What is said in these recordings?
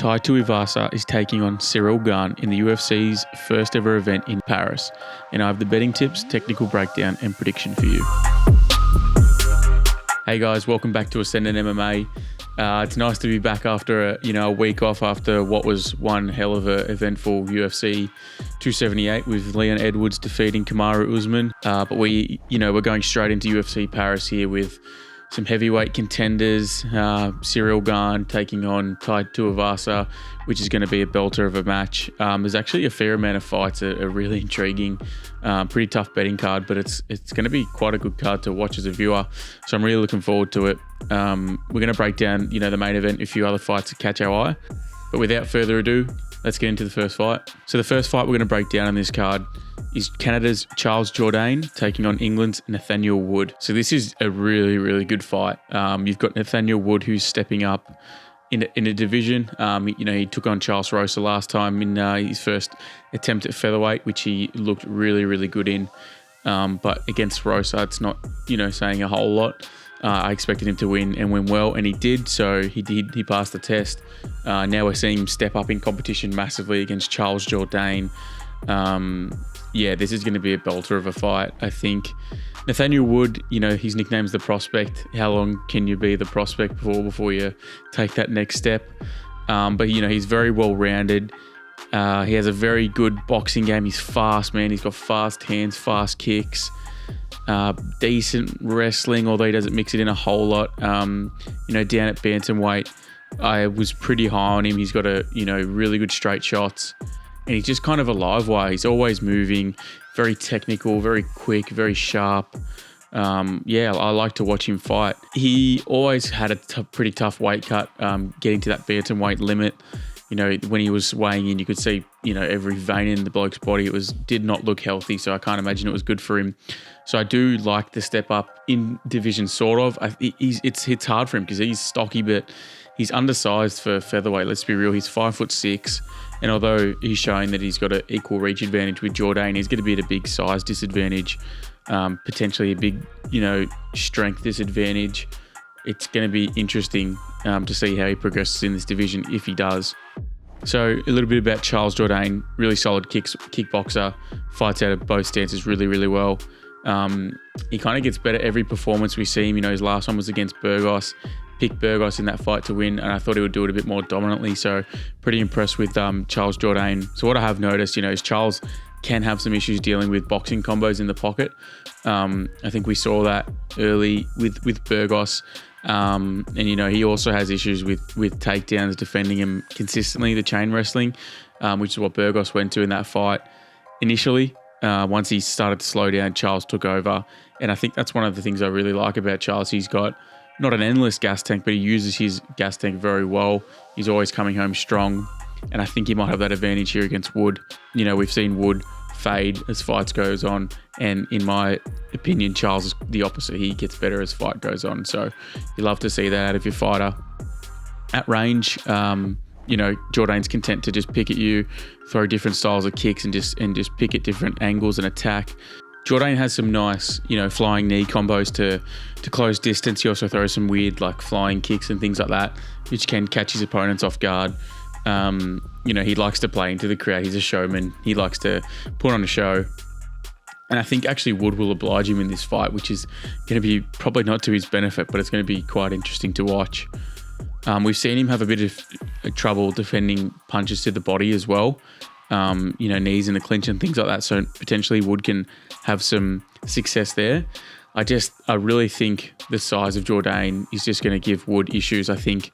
Tai Tuivasa is taking on Cyril Gane in the UFC's first ever event in Paris, and I have the betting tips, technical breakdown, and prediction for you. Hey guys, welcome back to Ascendant MMA. It's nice to be back after a week off after what was one hell of a eventful UFC 278 with Leon Edwards defeating Kamaru Usman. But we're going straight into UFC Paris here with some heavyweight contenders. Cyril Gane taking on Tai Tuivasa, which is going to be a belter of a match. There's actually a fair amount of fights, a really intriguing, pretty tough betting card, but it's going to be quite a good card to watch as a viewer. So I'm really looking forward to it. We're going to break down, the main event, a few other fights to catch our eye. But without further ado, let's get into the first fight. So the first fight we're going to break down on this card is Canada's Jourdain taking on England's Nathaniel Wood. So this is a really, really good fight. You've got Nathaniel Wood, who's stepping up in a division. He took on Charles Rosa last time in his first attempt at featherweight, which he looked really, really good in. But against Rosa, it's not, saying a whole lot. I expected him to win and win well, and he did. So he passed the test. Now we're seeing him step up in competition massively against Charles Jourdain. This is going to be a belter of a fight, I think. Nathaniel Wood, his nickname's the Prospect. How long can you be the Prospect before you take that next step? But he's very well-rounded. He has a very good boxing game. He's fast, man. He's got fast hands, fast kicks. Decent wrestling, although he doesn't mix it in a whole lot. Down at bantamweight, I was pretty high on him. He's got really good straight shots, and he's just kind of a live wire. He's always moving, very technical, very quick, very sharp. I like to watch him fight. He always had a pretty tough weight cut, getting to that bantamweight limit. When he was weighing in, you could see, every vein in the bloke's body. Did not look healthy, so I can't imagine it was good for him. So I do like the step up in division, sort of. It's hard for him because he's stocky, but he's undersized for featherweight. Let's be real. He's 5'6", and although he's showing that he's got an equal reach advantage with Jourdain, he's going to be at a big size disadvantage, potentially a big, strength disadvantage. It's going to be interesting to see how he progresses in this division if he does. So a little bit about Charles Jourdain, really solid kickboxer, fights out of both stances really, really well. He kind of gets better every performance we see him. His last one was against Burgos. Picked Burgos in that fight to win, and I thought he would do it a bit more dominantly. So pretty impressed with Charles Jourdain. So what I have noticed, is Charles can have some issues dealing with boxing combos in the pocket. I think we saw that early with Burgos. And he also has issues with takedowns, defending him consistently, the chain wrestling, which is what Burgos went to in that fight initially. Once he started to slow down, Charles took over. And I think that's one of the things I really like about Charles. He's got not an endless gas tank, but he uses his gas tank very well. He's always coming home strong. And I think he might have that advantage here against Wood. We've seen Wood fade as fights goes on, and in my opinion, Charles is the opposite. He gets better as fight goes on, so you love to see that out of your fighter. At range, Jourdain's content to just pick at you, throw different styles of kicks, and just pick at different angles and attack. Jourdain has some nice, flying knee combos to close distance. He also throws some weird, flying kicks and things like that, which can catch his opponents off guard. He likes to play into the crowd. He's a showman. He likes to put on a show. And I think actually Wood will oblige him in this fight, which is going to be probably not to his benefit, but it's going to be quite interesting to watch. We've seen him have a bit of trouble defending punches to the body as well. Knees in the clinch and things like that. So potentially Wood can have some success there. I really think the size of Jourdain is just going to give Wood issues. I think,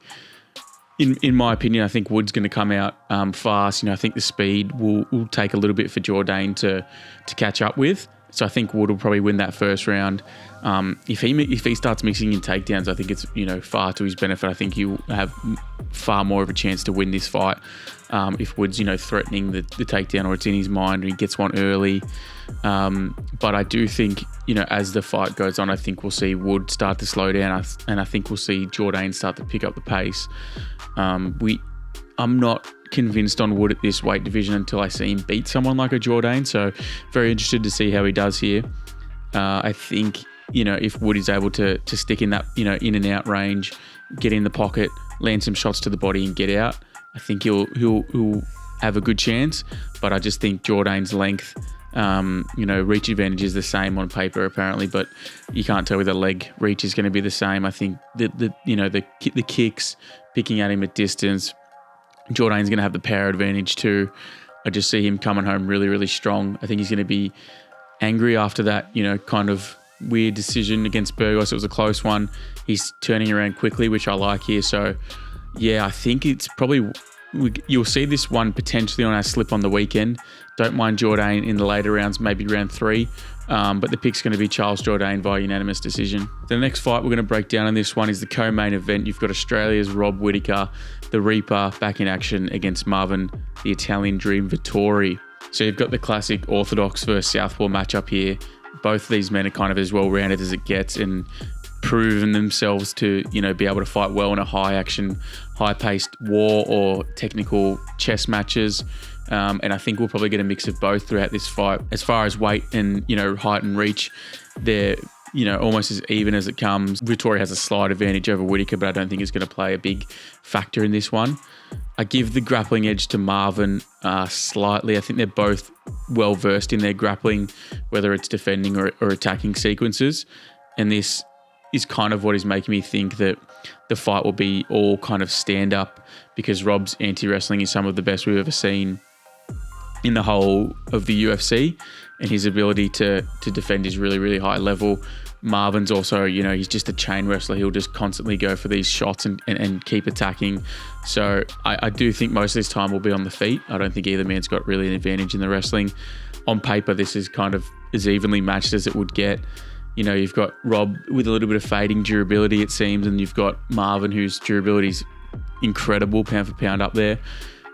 in my opinion, I think Wood's going to come out fast. I think the speed will take a little bit for Jourdain to catch up with. So I think Wood will probably win that first round. If he starts mixing in takedowns, I think it's far to his benefit. I think he'll have far more of a chance to win this fight if Wood's threatening the takedown, or it's in his mind and he gets one early. But I do think as the fight goes on, I think we'll see Wood start to slow down, and I think we'll see Jourdain start to pick up the pace. I'm not convinced on Wood at this weight division until I see him beat someone like a Jourdain. So very interested to see how he does here. I think, if Wood is able to stick in that, in and out range, get in the pocket, land some shots to the body and get out, I think he'll have a good chance. But I just think Jourdain's length, reach advantage is the same on paper apparently, but you can't tell whether leg reach is going to be the same. I think the kicks, picking at him at distance, Jourdain's going to have the power advantage too. I just see him coming home really, really strong. I think he's going to be angry after that, kind of weird decision against Burgos. It was a close one. He's turning around quickly, which I like here. So, yeah, I think it's probably... You'll see this one potentially on our slip on the weekend. Don't mind Jourdain in the later rounds, maybe round 3. But the pick's going to be Charles Jourdain via unanimous decision. The next fight we're going to break down on this one is the co-main event. You've got Australia's Rob Whittaker, the Reaper, back in action against Marvin, the Italian Dream Vettori. So you've got the classic Orthodox versus Southpaw matchup here. Both of these men are kind of as well-rounded as it gets and proven themselves to, be able to fight well in a high-action, high-paced war or technical chess matches. And I think we'll probably get a mix of both throughout this fight. As far as weight and, height and reach, they're, almost as even as it comes. Vettori has a slight advantage over Whittaker, but I don't think it's going to play a big factor in this one. I give the grappling edge to Marvin slightly. I think they're both well-versed in their grappling, whether it's defending or attacking sequences. And this is kind of what is making me think that the fight will be all kind of stand-up, because Rob's anti-wrestling is some of the best we've ever seen in the whole of the UFC, and his ability to defend is really, really high level. Marvin's also, he's just a chain wrestler. He'll just constantly go for these shots and keep attacking. So I do think most of his time will be on the feet. I don't think either man's got really an advantage in the wrestling. On paper, this is kind of as evenly matched as it would get. You've got Rob with a little bit of fading durability, it seems, and you've got Marvin, whose durability is incredible, pound for pound up there.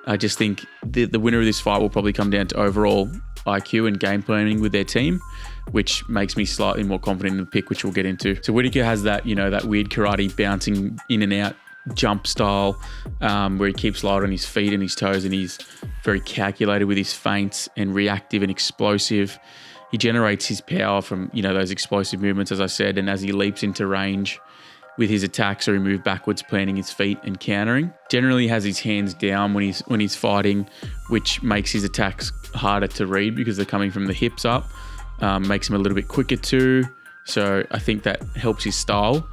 I just think the winner of this fight will probably come down to overall IQ and game planning with their team, which makes me slightly more confident in the pick, which we'll get into. So Whittaker has that, that weird karate bouncing in and out jump style, where he keeps light on his feet and his toes, and he's very calculated with his feints and reactive and explosive. He generates his power from, those explosive movements, as I said, and as he leaps into range with his attacks, or he moves backwards, planting his feet and countering. Generally has his hands down when he's fighting, which makes his attacks harder to read because they're coming from the hips up. Makes him a little bit quicker too. So I think that helps his style.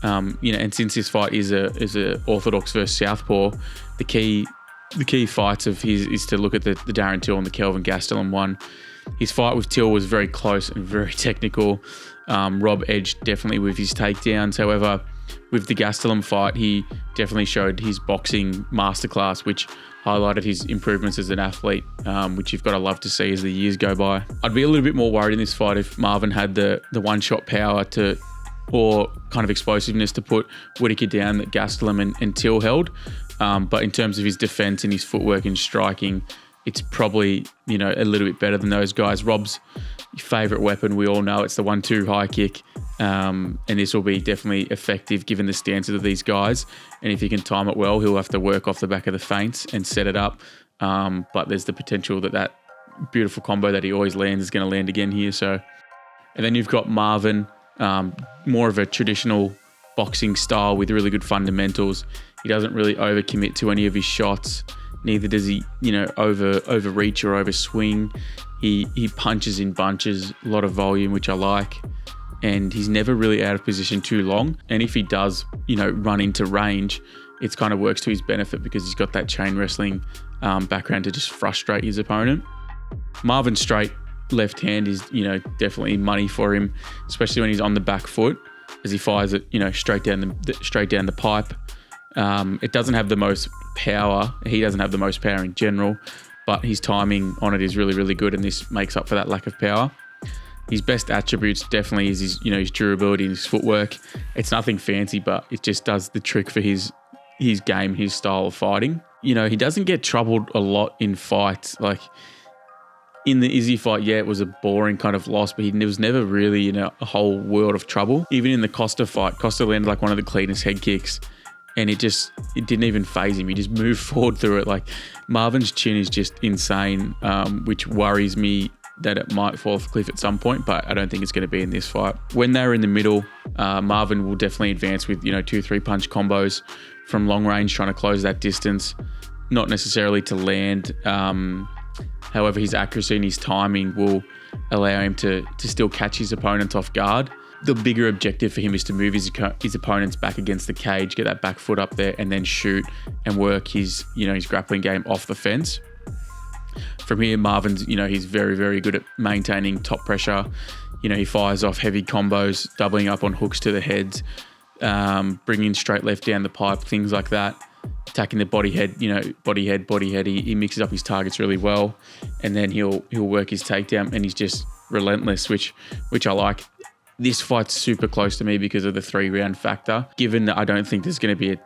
And since this fight is a Orthodox versus Southpaw, the key fights of his is to look at the Darren Till and the Kelvin Gastelum one. His fight with Till was very close and very technical. Rob edged definitely with his takedowns. However, with the Gastelum fight, he definitely showed his boxing masterclass, which highlighted his improvements as an athlete, which you've got to love to see as the years go by. I'd be a little bit more worried in this fight if Marvin had the one-shot power or kind of explosiveness to put Whittaker down that Gastelum and Till held. But in terms of his defense and his footwork and striking, it's probably, a little bit better than those guys. Rob's favourite weapon, we all know, it's the 1-2 high kick. And this will be definitely effective given the stances of these guys. And if he can time it well, he'll have to work off the back of the feints and set it up. But there's the potential that beautiful combo that he always lands is going to land again here. So, and then you've got Marvin, more of a traditional boxing style with really good fundamentals. He doesn't really overcommit to any of his shots. Neither does he, overreach or overswing. He punches in bunches, a lot of volume, which I like. And he's never really out of position too long. And if he does, run into range, it kind of works to his benefit because he's got that chain wrestling background to just frustrate his opponent. Marvin's straight left hand is, definitely money for him, especially when he's on the back foot as he fires it, straight down the pipe. It doesn't have the most power. He doesn't have the most power in general, but his timing on it is really, really good, and this makes up for that lack of power. His best attributes definitely is his durability and his footwork. It's nothing fancy, but it just does the trick for his game, his style of fighting. He doesn't get troubled a lot in fights. Like in the Izzy fight, it was a boring kind of loss, but he was never really in a whole world of trouble. Even in the Costa fight, Costa landed like one of the cleanest head kicks, and it didn't even faze him. He just moved forward through it. Like Marvin's chin is just insane, which worries me that it might fall off a cliff at some point, but I don't think it's going to be in this fight. When they're in the middle, Marvin will definitely advance with 2-3 punch combos, from long range, trying to close that distance, not necessarily to land. However, his accuracy and his timing will allow him to still catch his opponent off guard. The bigger objective for him is to move his opponents back against the cage, get that back foot up there, and then shoot and work his grappling game off the fence. From here, Marvin's, he's very, very good at maintaining top pressure. He fires off heavy combos, doubling up on hooks to the heads, bringing straight left down the pipe, things like that. Attacking the body head. He mixes up his targets really well, and then he'll work his takedown, and he's just relentless, which I like. This fight's super close to me because of the 3-round factor. Given that I don't think there's going to be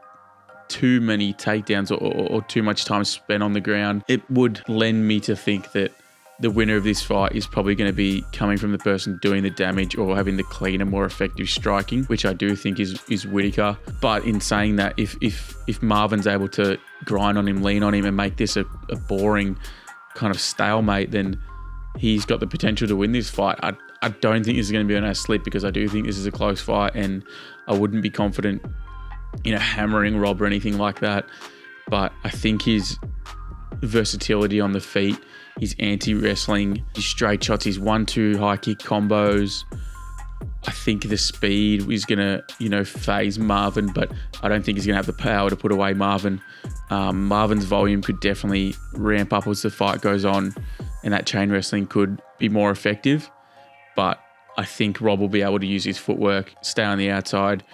too many takedowns or too much time spent on the ground, it would lend me to think that the winner of this fight is probably going to be coming from the person doing the damage or having the cleaner, more effective striking, which I do think is Whittaker. But in saying that, if Marvin's able to grind on him, lean on him, and make this a boring kind of stalemate, then he's got the potential to win this fight. I don't think this is going to be a slip, because I do think this is a close fight, and I wouldn't be confident, hammering Rob or anything like that. But I think his versatility on the feet, his anti-wrestling, his straight shots, his 1-2 high kick combos, I think the speed is going to, phase Marvin, but I don't think he's going to have the power to put away Marvin. Marvin's volume could definitely ramp up as the fight goes on, and that chain wrestling could be more effective. But I think Rob will be able to use his footwork, stay on the outside,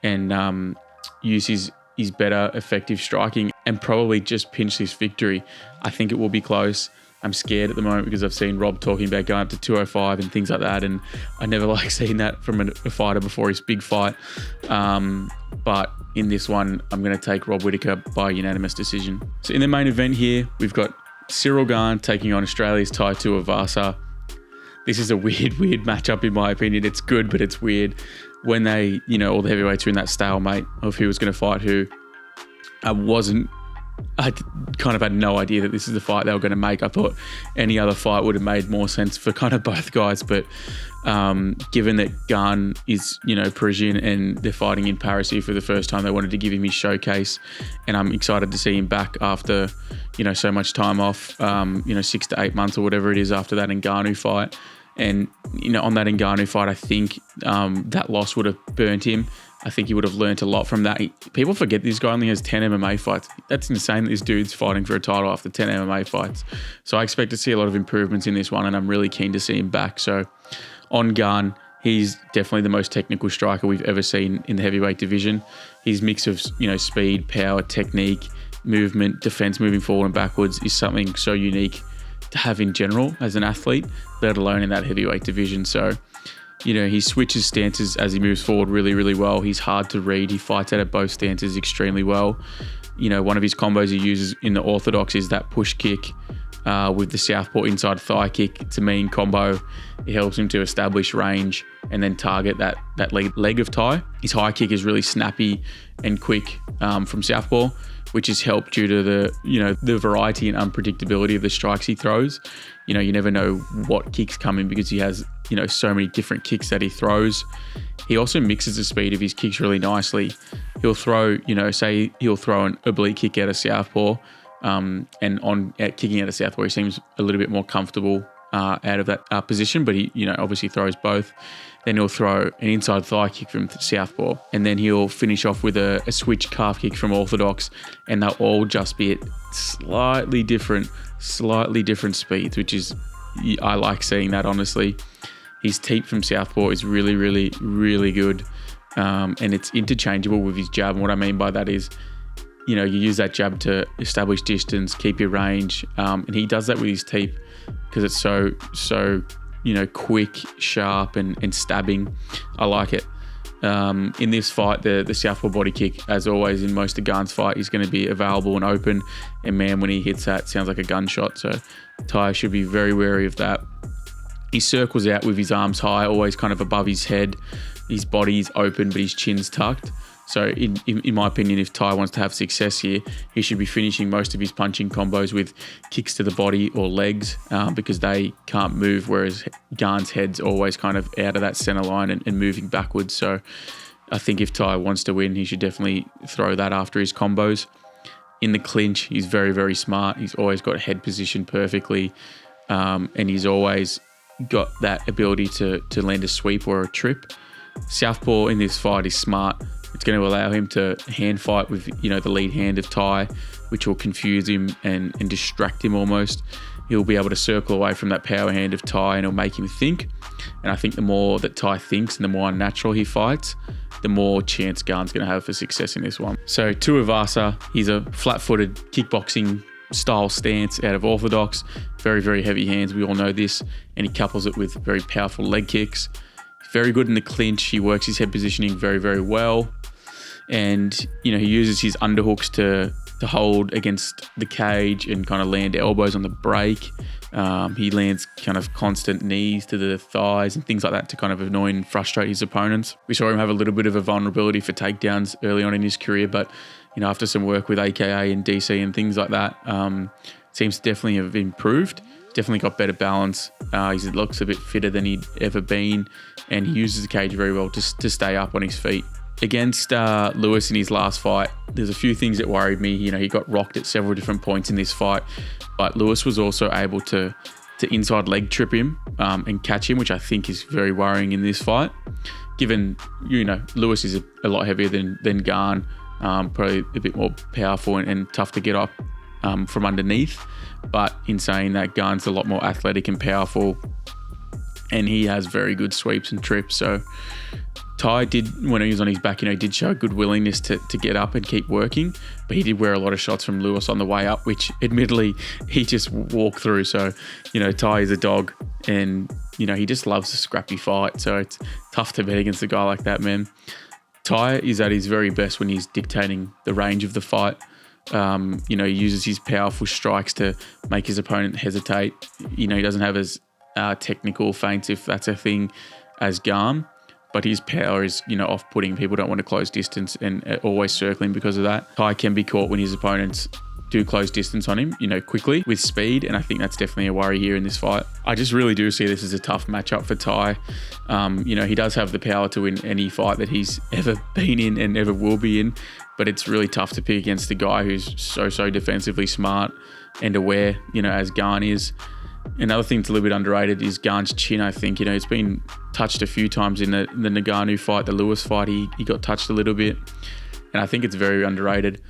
and use his better effective striking, and probably just pinch this victory. I think it will be close. I'm scared at the moment because I've seen Rob talking about going up to 205 and things like that, and I never like seeing that from a fighter before his big fight. But in this one, I'm going to take Rob Whittaker by unanimous decision. So in the main event here, we've got Cyril Gane taking on Australia's Tai Tuivasa. This is a weird matchup in my opinion. It's good, but it's weird. When they, all the heavyweights are in that stalemate of who was going to fight who, I kind of had no idea that this is the fight they were going to make. I thought any other fight would have made more sense for kind of both guys, but given that Gane is, Parisian and they're fighting in Paris here for the first time, they wanted to give him his showcase, and I'm excited to see him back after, so much time off, 6 to 8 months or whatever it is after that Ngannou fight. And, on that Ngannou fight, I think that loss would have burnt him. I think he would have learnt a lot from that. People forget this guy only has 10 MMA fights. That's insane that this dude's fighting for a title after 10 MMA fights. So I expect to see a lot of improvements in this one, and I'm really keen to see him back. So on Gane, he's definitely the most technical striker we've ever seen in the heavyweight division. His mix of, speed, power, technique, movement, defense moving forward and backwards is something so unique to have in general as an athlete, let alone in that heavyweight division. So, he switches stances as he moves forward really, really well. He's hard to read. He fights out of both stances extremely well. One of his combos he uses in the orthodox is that push kick with the southpaw inside thigh kick. It's a mean combo. It helps him to establish range and then target that leg of Tai. His high kick is really snappy and quick from southpaw, which is helped due to the variety and unpredictability of the strikes he throws. You never know what kicks come in because he has, so many different kicks that he throws. He also mixes the speed of his kicks really nicely. He'll throw, say he'll throw an oblique kick out of southpaw, and kicking out of southpaw, he seems a little bit more comfortable out of that position, but he, obviously throws both. Then he'll throw an inside thigh kick from southpaw, and then he'll finish off with a switch calf kick from orthodox, and they'll all just be at slightly different speeds, which is, I like seeing that, honestly. His teep from southpaw is really, really, really good, and it's interchangeable with his jab. And what I mean by that is, you use that jab to establish distance, keep your range, and he does that with his teep because it's so quick, sharp, and stabbing. I like it. In this fight, the southpaw body kick, as always in most of Gane's fight, is going to be available and open. And man, when he hits that, it sounds like a gunshot. So Tai should be very wary of that. He circles out with his arms high, always kind of above his head. His body's open, but his chin's tucked. So in my opinion, if Tai wants to have success here, he should be finishing most of his punching combos with kicks to the body or legs because they can't move, whereas Gane's head's always kind of out of that center line and moving backwards. So I think if Tai wants to win, he should definitely throw that after his combos. In the clinch, he's very, very smart. He's always got head position perfectly, and he's always got that ability to land a sweep or a trip. Southpaw in this fight is smart. It's going to allow him to hand fight with, the lead hand of Tai, which will confuse him and distract him almost. He'll be able to circle away from that power hand of Tai, and it'll make him think. And I think the more that Tai thinks and the more unnatural he fights, the more chance Gane's going to have for success in this one. So Tuivasa, he's a flat-footed kickboxing style stance out of orthodox, very, very heavy hands. We all know this. And he couples it with very powerful leg kicks. Very good in the clinch. He works his head positioning very, very well. And, he uses his underhooks to hold against the cage and kind of land elbows on the break. He lands kind of constant knees to the thighs and things like that to kind of annoy and frustrate his opponents. We saw him have a little bit of a vulnerability for takedowns early on in his career, but, after some work with AKA and DC and things like that, seems to definitely have improved. Definitely got better balance. He looks a bit fitter than he'd ever been, and he uses the cage very well to stay up on his feet. Against Lewis in his last fight, there's a few things that worried me. He got rocked at several different points in this fight, but Lewis was also able to inside leg trip him and catch him, which I think is very worrying in this fight. Given, Lewis is a lot heavier than Gane, probably a bit more powerful and tough to get up from underneath. But in saying that, Gane's a lot more athletic and powerful, and he has very good sweeps and trips. So Tai did, when he was on his back, did show good willingness to get up and keep working, but he did wear a lot of shots from Lewis on the way up, which admittedly he just walked through. So, Tai is a dog, and, he just loves a scrappy fight. So it's tough to bet against a guy like that, man. Tai is at his very best when he's dictating the range of the fight. He uses his powerful strikes to make his opponent hesitate. He doesn't have as technical feints, if that's a thing, as Gane, but his power is, off-putting. People don't want to close distance and always circling because of that. Tai can be caught when his opponents do close distance on him, quickly with speed, and I think that's definitely a worry here in this fight. I just really do see this as a tough matchup for Tai. He does have the power to win any fight that he's ever been in and ever will be in, but it's really tough to pick against a guy who's so defensively smart and aware, as Gane is. Another thing that's a little bit underrated is Gane's chin, I think. It's been touched a few times in the Ngannou fight, the Lewis fight. He got touched a little bit, and I think it's very underrated.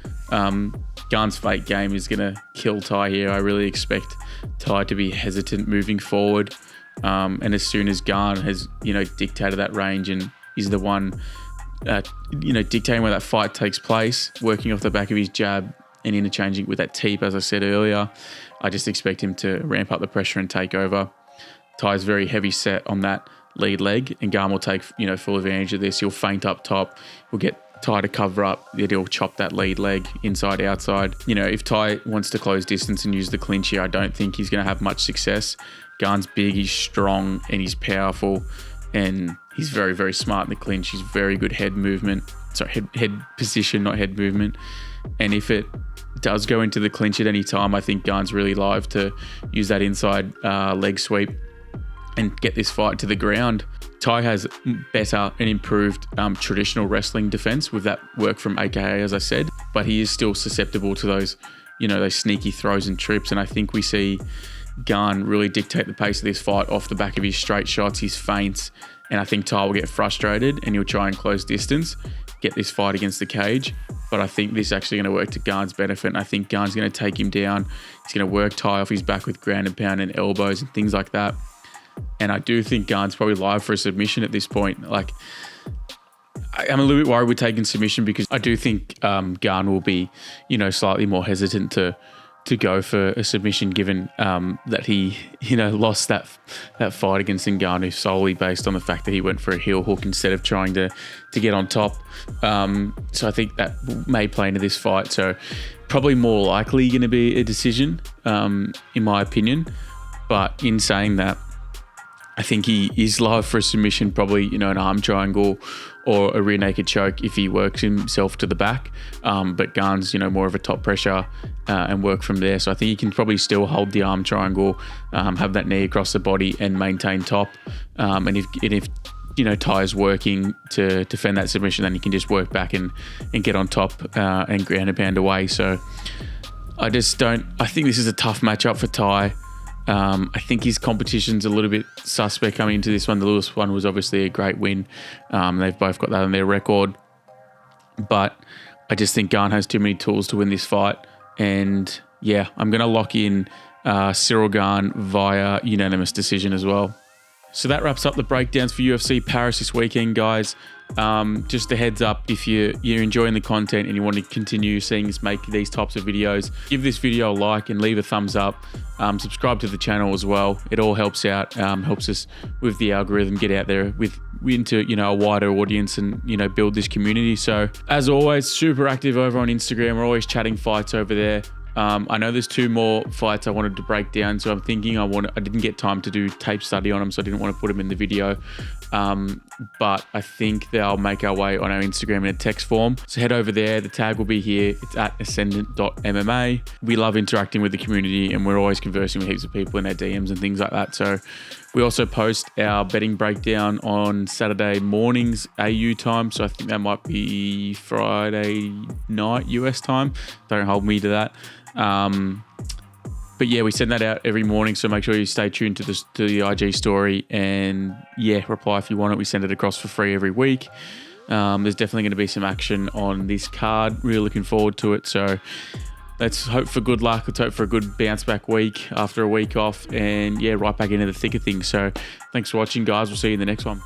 Gane's fake game is going to kill Tai here. I really expect Tai to be hesitant moving forward. And as soon as Gane has, dictated that range and is the one, dictating where that fight takes place, working off the back of his jab and interchanging with that teep, as I said earlier, I just expect him to ramp up the pressure and take over. Tai's very heavy set on that lead leg, and Gane will take, full advantage of this. He'll feint up top. He'll get Tai to cover up, yet he'll chop that lead leg inside, outside. If Tai wants to close distance and use the clinch here, I don't think he's going to have much success. Gane's big, he's strong, and he's powerful, and he's very, very smart in the clinch. He's very good head movement. Sorry, head position, not head movement. And if it does go into the clinch at any time, I think Gane's really live to use that inside leg sweep and get this fight to the ground. Tai has better and improved traditional wrestling defense with that work from AKA, as I said, but he is still susceptible to those, those sneaky throws and trips. And I think we see Gane really dictate the pace of this fight off the back of his straight shots, his feints, and I think Tai will get frustrated and he'll try and close distance, get this fight against the cage. But I think this is actually going to work to Gane's benefit, and I think Gane's going to take him down. He's going to work Tai off his back with ground and pound and elbows and things like that. And I do think Gane's probably live for a submission at this point. Like, I'm a little bit worried with taking submission because I do think Gane will be, slightly more hesitant to go for a submission, given that he, lost that fight against Ngannou solely based on the fact that he went for a heel hook instead of trying to get on top. So I think that may play into this fight. So probably more likely going to be a decision, in my opinion. But in saying that, I think he is live for a submission, probably, an arm triangle or a rear naked choke if he works himself to the back. But Gane's, more of a top pressure and work from there. So I think he can probably still hold the arm triangle, have that knee across the body and maintain top. And if Tai is working to defend that submission, then he can just work back and get on top and ground and pound away. So I think this is a tough matchup for Tai. I think his competition's a little bit suspect coming into this one. The Lewis one was obviously a great win. They've both got that on their record. But I just think Gane has too many tools to win this fight. And yeah, I'm going to lock in Cyril Gane via unanimous decision as well. So that wraps up the breakdowns for UFC Paris this weekend, guys. Just a heads up, if you're enjoying the content and you want to continue seeing us make these types of videos, give this video a like and leave a thumbs up. Subscribe to the channel as well. It all helps out, helps us with the algorithm, get out there into a wider audience and build this community. So as always, super active over on Instagram. We're always chatting fights over there. I know there's 2 more fights I wanted to break down, so I'm thinking I didn't get time to do tape study on them, so I didn't want to put them in the video. But I think they'll make our way on our Instagram in a text form. So head over there. The tag will be here. It's at Ascendant.MMA. We love interacting with the community, and we're always conversing with heaps of people in our DMs and things like that. So we also post our betting breakdown on Saturday mornings AU time. So I think that might be Friday night US time. Don't hold me to that. But yeah, we send that out every morning, so make sure you stay tuned to the IG story, and yeah, reply if you want it. We send it across for free every week. There's definitely going to be some action on this card. Really looking forward to it. So let's hope for good luck. Let's hope for a good bounce back week after a week off, and yeah, right back into the thick of things. So thanks for watching, guys. We'll see you in the next one.